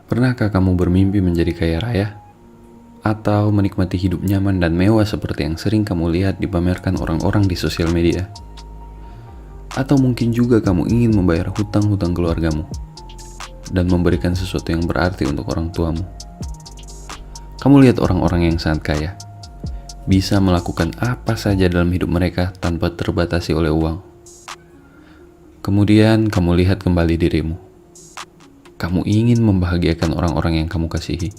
Pernahkah kamu bermimpi menjadi kaya raya? Atau menikmati hidup nyaman dan mewah seperti yang sering kamu lihat dipamerkan orang-orang di sosial media? Atau mungkin juga kamu ingin membayar hutang-hutang keluargamu dan memberikan sesuatu yang berarti untuk orang tuamu. Kamu lihat orang-orang yang sangat kaya, bisa melakukan apa saja dalam hidup mereka tanpa terbatasi oleh uang. Kemudian kamu lihat kembali dirimu. Kamu ingin membahagiakan orang-orang yang kamu kasihi,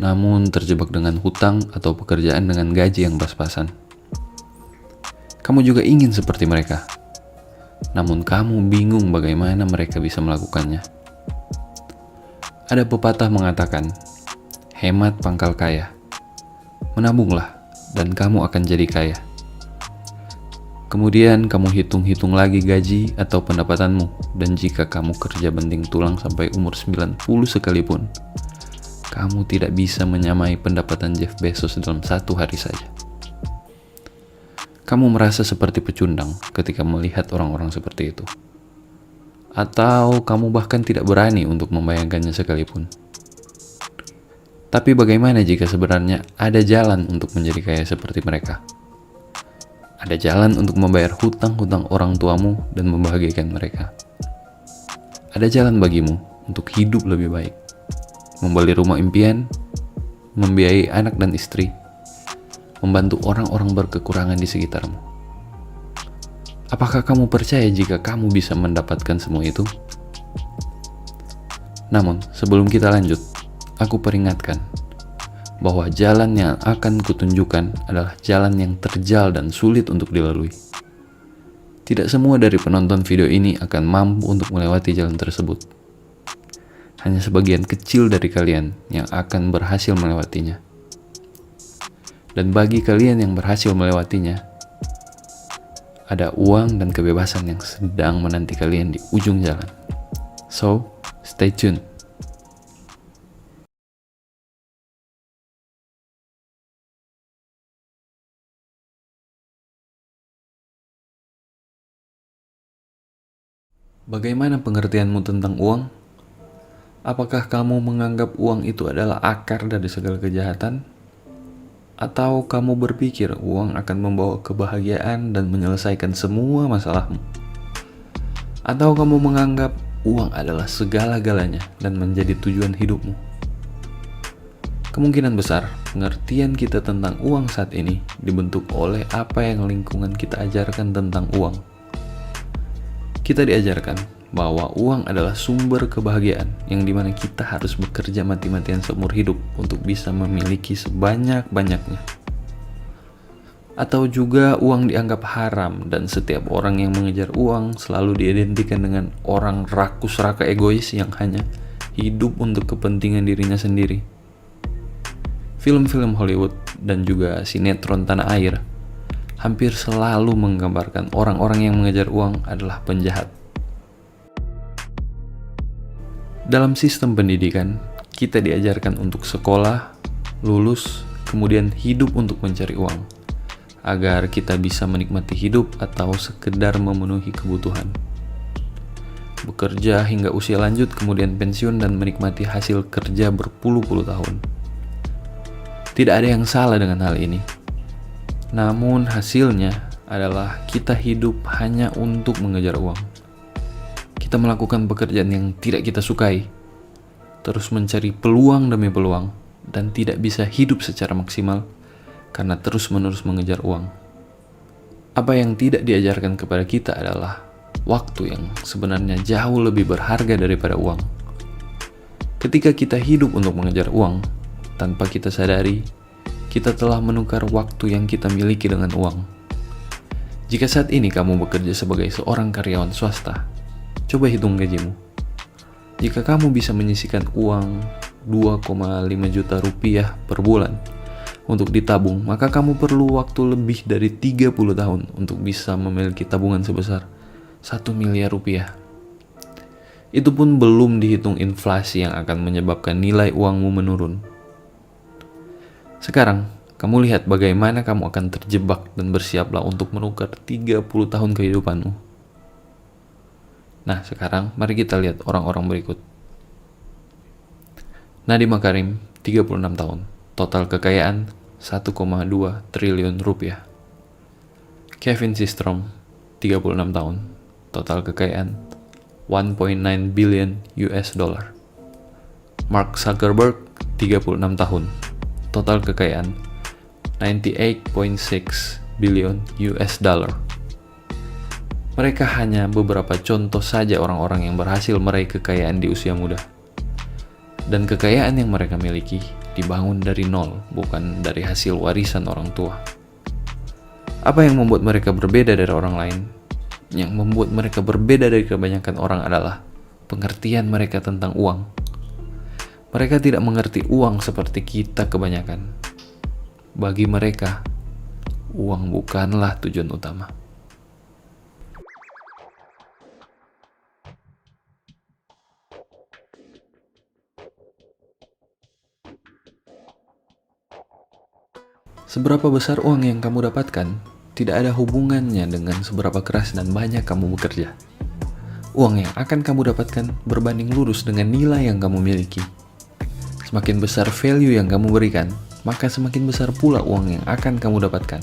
namun terjebak dengan hutang atau pekerjaan dengan gaji yang pas-pasan. Kamu juga ingin seperti mereka, namun kamu bingung bagaimana mereka bisa melakukannya. Ada pepatah mengatakan, hemat pangkal kaya, menabunglah dan kamu akan jadi kaya. Kemudian kamu hitung-hitung lagi gaji atau pendapatanmu, dan jika kamu kerja banting tulang sampai umur 90 sekalipun, kamu tidak bisa menyamai pendapatan Jeff Bezos dalam satu hari saja. Kamu merasa seperti pecundang ketika melihat orang-orang seperti itu. Atau kamu bahkan tidak berani untuk membayangkannya sekalipun. Tapi bagaimana jika sebenarnya ada jalan untuk menjadi kaya seperti mereka? Ada jalan untuk membayar hutang-hutang orang tuamu dan membahagiakan mereka. Ada jalan bagimu untuk hidup lebih baik, membeli rumah impian, membiayai anak dan istri, membantu orang-orang berkekurangan di sekitarmu. Apakah kamu percaya jika kamu bisa mendapatkan semua itu? Namun, sebelum kita lanjut, aku peringatkan bahwa jalan yang akan kutunjukkan adalah jalan yang terjal dan sulit untuk dilalui. Tidak semua dari penonton video ini akan mampu untuk melewati jalan tersebut. Hanya sebagian kecil dari kalian yang akan berhasil melewatinya. Dan bagi kalian yang berhasil melewatinya, ada uang dan kebebasan yang sedang menanti kalian di ujung jalan. So, stay tuned. Bagaimana pengertianmu tentang uang? Apakah kamu menganggap uang itu adalah akar dari segala kejahatan? Atau kamu berpikir uang akan membawa kebahagiaan dan menyelesaikan semua masalahmu? Atau kamu menganggap uang adalah segala-galanya dan menjadi tujuan hidupmu? Kemungkinan besar, pengertian kita tentang uang saat ini dibentuk oleh apa yang lingkungan kita ajarkan tentang uang. Kita diajarkan bahwa uang adalah sumber kebahagiaan yang dimana kita harus bekerja mati-matian seumur hidup untuk bisa memiliki sebanyak-banyaknya. Atau juga uang dianggap haram dan setiap orang yang mengejar uang selalu diidentikan dengan orang rakus raka egois yang hanya hidup untuk kepentingan dirinya sendiri. Film-film Hollywood dan juga sinetron tanah air hampir selalu menggambarkan orang-orang yang mengejar uang adalah penjahat. Dalam sistem pendidikan, kita diajarkan untuk sekolah, lulus, kemudian hidup untuk mencari uang, agar kita bisa menikmati hidup atau sekedar memenuhi kebutuhan. Bekerja hingga usia lanjut, kemudian pensiun dan menikmati hasil kerja berpuluh-puluh tahun. Tidak ada yang salah dengan hal ini. Namun hasilnya adalah kita hidup hanya untuk mengejar uang. Kita melakukan pekerjaan yang tidak kita sukai, terus mencari peluang demi peluang, dan tidak bisa hidup secara maksimal karena terus-menerus mengejar uang. Apa yang tidak diajarkan kepada kita adalah waktu yang sebenarnya jauh lebih berharga daripada uang. Ketika kita hidup untuk mengejar uang, tanpa kita sadari, kita telah menukar waktu yang kita miliki dengan uang. Jika saat ini kamu bekerja sebagai seorang karyawan swasta, coba hitung gajimu. Jika kamu bisa menyisihkan uang 2,5 juta rupiah per bulan untuk ditabung, maka kamu perlu waktu lebih dari 30 tahun untuk bisa memiliki tabungan sebesar 1 miliar rupiah. Itu pun belum dihitung inflasi yang akan menyebabkan nilai uangmu menurun. Sekarang, kamu lihat bagaimana kamu akan terjebak dan bersiaplah untuk menukar 30 tahun kehidupanmu. Nah, sekarang mari kita lihat orang-orang berikut. Nadiem Makarim, 36 tahun, total kekayaan 1,2 triliun rupiah. Kevin Systrom, 36 tahun, total kekayaan 1.9 billion US dollar. Mark Zuckerberg, 36 tahun, total kekayaan 98.6 billion US dollar. Mereka hanya beberapa contoh saja orang-orang yang berhasil meraih kekayaan di usia muda. Dan kekayaan yang mereka miliki dibangun dari nol, bukan dari hasil warisan orang tua. Apa yang membuat mereka berbeda dari orang lain? Yang membuat mereka berbeda dari kebanyakan orang adalah pengertian mereka tentang uang. Mereka tidak mengerti uang seperti kita kebanyakan. Bagi mereka, uang bukanlah tujuan utama. Seberapa besar uang yang kamu dapatkan tidak ada hubungannya dengan seberapa keras dan banyak kamu bekerja. Uang yang akan kamu dapatkan berbanding lurus dengan nilai yang kamu miliki. Semakin besar value yang kamu berikan, maka semakin besar pula uang yang akan kamu dapatkan.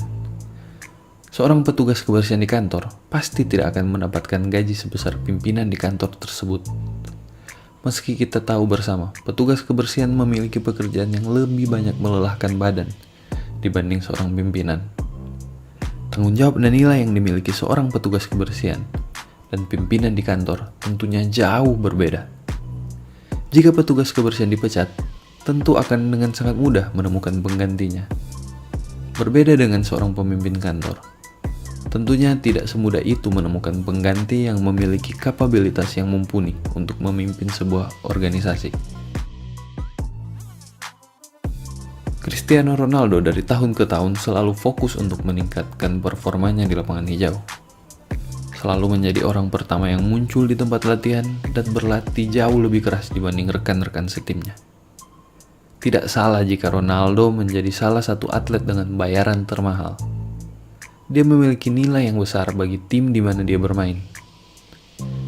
Seorang petugas kebersihan di kantor pasti tidak akan mendapatkan gaji sebesar pimpinan di kantor tersebut. Meski kita tahu bersama, petugas kebersihan memiliki pekerjaan yang lebih banyak melelahkan badan dibanding seorang pimpinan. Tanggung jawab dan nilai yang dimiliki seorang petugas kebersihan dan pimpinan di kantor tentunya jauh berbeda. Jika petugas kebersihan dipecat, tentu akan dengan sangat mudah menemukan penggantinya. Berbeda dengan seorang pemimpin kantor, tentunya tidak semudah itu menemukan pengganti yang memiliki kapabilitas yang mumpuni untuk memimpin sebuah organisasi. Cristiano Ronaldo dari tahun ke tahun selalu fokus untuk meningkatkan performanya di lapangan hijau. Selalu menjadi orang pertama yang muncul di tempat latihan dan berlatih jauh lebih keras dibanding rekan-rekan setimnya. Tidak salah jika Ronaldo menjadi salah satu atlet dengan bayaran termahal. Dia memiliki nilai yang besar bagi tim di mana dia bermain.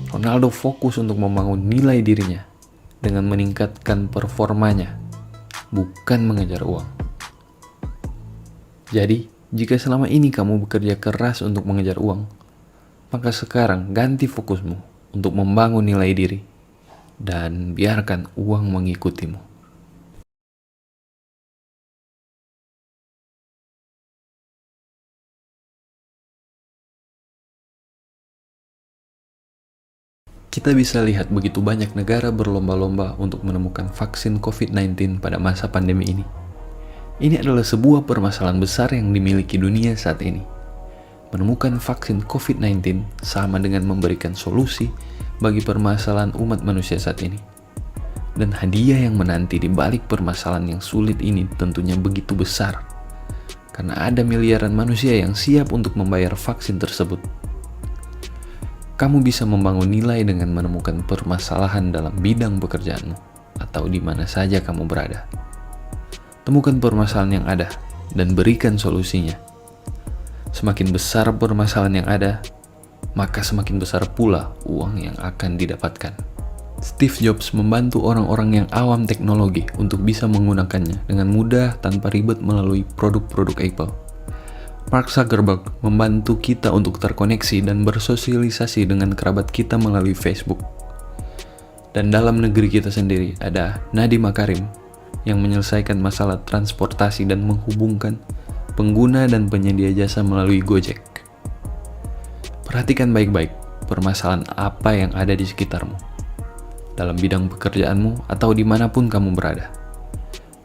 Ronaldo fokus untuk membangun nilai dirinya dengan meningkatkan performanya, bukan mengejar uang. Jadi, jika selama ini kamu bekerja keras untuk mengejar uang, maka sekarang ganti fokusmu untuk membangun nilai diri dan biarkan uang mengikutimu. Kita bisa lihat begitu banyak negara berlomba-lomba untuk menemukan vaksin COVID-19 pada masa pandemi ini. Ini adalah sebuah permasalahan besar yang dimiliki dunia saat ini. Menemukan vaksin COVID-19 sama dengan memberikan solusi bagi permasalahan umat manusia saat ini. Dan hadiah yang menanti di balik permasalahan yang sulit ini tentunya begitu besar. Karena ada miliaran manusia yang siap untuk membayar vaksin tersebut. Kamu bisa membangun nilai dengan menemukan permasalahan dalam bidang pekerjaanmu atau di mana saja kamu berada. Temukan permasalahan yang ada dan berikan solusinya. Semakin besar permasalahan yang ada, maka semakin besar pula uang yang akan didapatkan. Steve Jobs membantu orang-orang yang awam teknologi untuk bisa menggunakannya dengan mudah tanpa ribet melalui produk-produk Apple. Mark Zuckerberg membantu kita untuk terkoneksi dan bersosialisasi dengan kerabat kita melalui Facebook. Dan dalam negeri kita sendiri ada Nadiem Makarim yang menyelesaikan masalah transportasi dan menghubungkan pengguna dan penyedia jasa melalui Gojek. Perhatikan baik-baik permasalahan apa yang ada di sekitarmu, dalam bidang pekerjaanmu atau dimanapun kamu berada.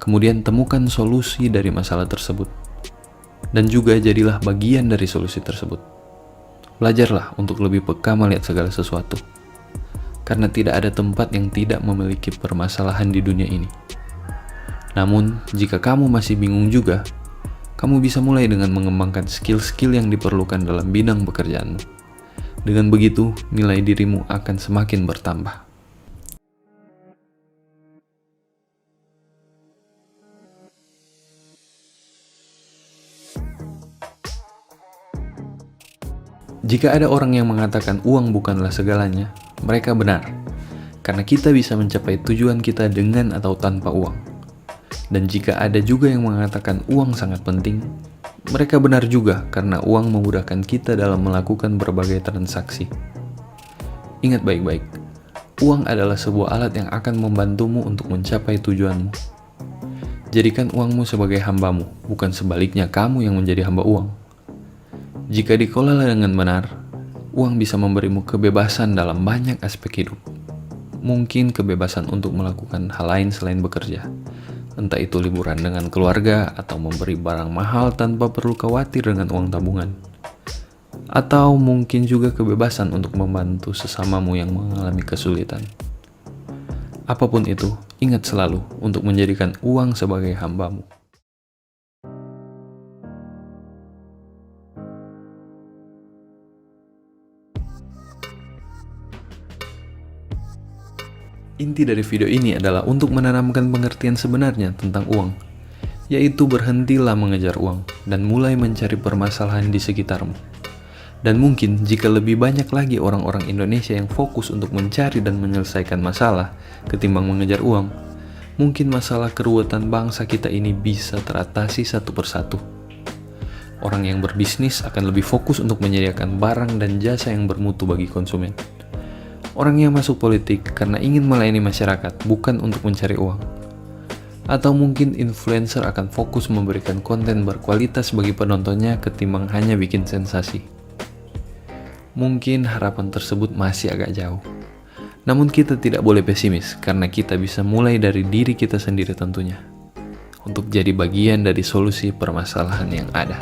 Kemudian temukan solusi dari masalah tersebut. Dan juga jadilah bagian dari solusi tersebut. Belajarlah untuk lebih peka melihat segala sesuatu. Karena tidak ada tempat yang tidak memiliki permasalahan di dunia ini. Namun, jika kamu masih bingung juga, kamu bisa mulai dengan mengembangkan skill-skill yang diperlukan dalam bidang pekerjaanmu. Dengan begitu, nilai dirimu akan semakin bertambah. Jika ada orang yang mengatakan uang bukanlah segalanya, mereka benar. karena kita bisa mencapai tujuan kita dengan atau tanpa uang. Dan jika ada juga yang mengatakan uang sangat penting, mereka benar juga karena uang memudahkan kita dalam melakukan berbagai transaksi. Ingat baik-baik, uang adalah sebuah alat yang akan membantumu untuk mencapai tujuanmu. Jadikan uangmu sebagai hambamu, bukan sebaliknya kamu yang menjadi hamba uang. Jika dikelola dengan benar, uang bisa memberimu kebebasan dalam banyak aspek hidup. Mungkin kebebasan untuk melakukan hal lain selain bekerja, entah itu liburan dengan keluarga atau memberi barang mahal tanpa perlu khawatir dengan uang tabungan. Atau mungkin juga kebebasan untuk membantu sesamamu yang mengalami kesulitan. Apapun itu, ingat selalu untuk menjadikan uang sebagai hambamu. Inti dari video ini adalah untuk menanamkan pengertian sebenarnya tentang uang, yaitu berhentilah mengejar uang dan mulai mencari permasalahan di sekitarmu. Dan mungkin jika lebih banyak lagi orang-orang Indonesia yang fokus untuk mencari dan menyelesaikan masalah ketimbang mengejar uang, mungkin masalah keruwetan bangsa kita ini bisa teratasi satu persatu. Orang yang berbisnis akan lebih fokus untuk menyediakan barang dan jasa yang bermutu bagi konsumen. Orang yang masuk politik karena ingin melayani masyarakat, bukan untuk mencari uang. Atau mungkin influencer akan fokus memberikan konten berkualitas bagi penontonnya ketimbang hanya bikin sensasi. Mungkin harapan tersebut masih agak jauh. Namun kita tidak boleh pesimis karena kita bisa mulai dari diri kita sendiri tentunya. Untuk jadi bagian dari solusi permasalahan yang ada.